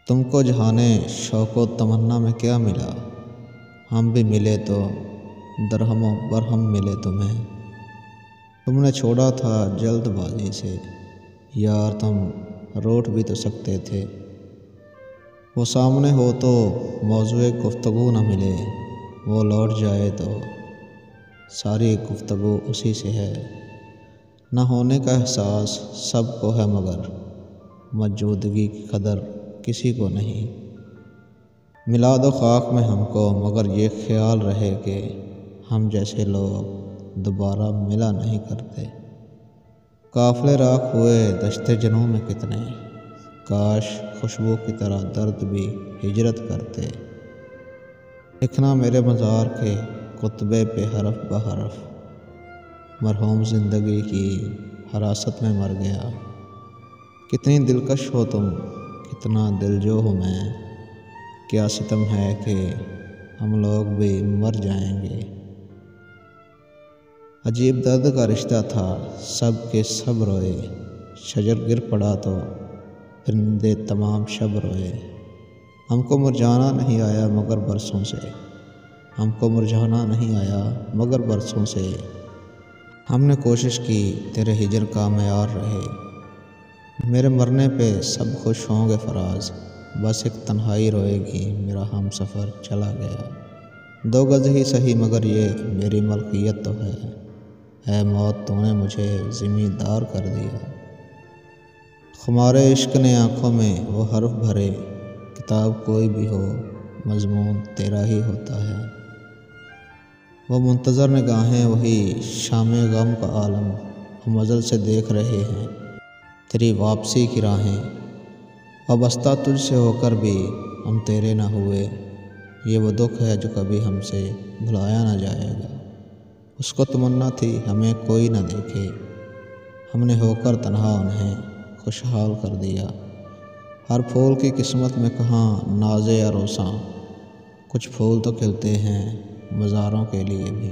تم کو جہانے شوق و تمنا میں کیا ملا، ہم بھی ملے تو درہم و برہم ملے تمہیں۔ تم نے چھوڑا تھا جلد بازی سے، یار تم روٹ بھی تو سکتے تھے۔ وہ سامنے ہو تو موضوع گفتگو نہ ملے، وہ لوٹ جائے تو ساری گفتگو اسی سے ہے۔ نہ ہونے کا احساس سب کو ہے مگر موجودگی کی قدر کسی کو نہیں۔ ملا دو خاک میں ہم کو مگر یہ خیال رہے کہ ہم جیسے لوگ دوبارہ ملا نہیں کرتے۔ قافلے راکھ ہوئے دشت جنوں میں کتنے، کاش خوشبو کی طرح درد بھی ہجرت کرتے۔ لکھنا میرے مزار کے خطبے پہ حرف بحرف، مرحوم زندگی کی حراست میں مر گیا۔ کتنی دلکش ہو تم، کتنا دلجو ہوں میں، کیا ستم ہے کہ ہم لوگ بھی مر جائیں گے۔ عجیب درد کا رشتہ تھا، سب کے سب روئے، شجر گر پڑا تو پرندے تمام شب روئے۔ ہم کو مرجانا نہیں آیا مگر برسوں سے، ہم کو مرجانا نہیں آیا مگر برسوں سے۔ ہم نے کوشش کی تیرے ہجر کا معیار رہے، میرے مرنے پہ سب خوش ہوں گے فراز، بس ایک تنہائی روئے گی میرا ہم سفر چلا گیا۔ 2 گز ہی سہی مگر یہ میری ملکیت تو ہے، اے موت تو نے مجھے زمیندار کر دیا۔ خمار عشق نے آنکھوں میں وہ حرف بھرے، کتاب کوئی بھی ہو مضمون تیرا ہی ہوتا ہے۔ وہ منتظر نگاہیں وہی شام غم کا عالم، ہم ازل سے دیکھ رہے ہیں تیری واپسی کی راہیں۔ وابستہ تجھ سے ہو کر بھی ہم تیرے نہ ہوئے، یہ وہ دکھ ہے جو کبھی ہم سے بھلایا نہ جائے گا۔ اس کو تمنا تھی ہمیں کوئی نہ دیکھے، ہم نے ہو کر تنہا انہیں خوشحال کر دیا۔ ہر پھول کی قسمت میں کہاں ناز عروساں، کچھ پھول تو کھلتے ہیں مزاروں کے لیے بھی۔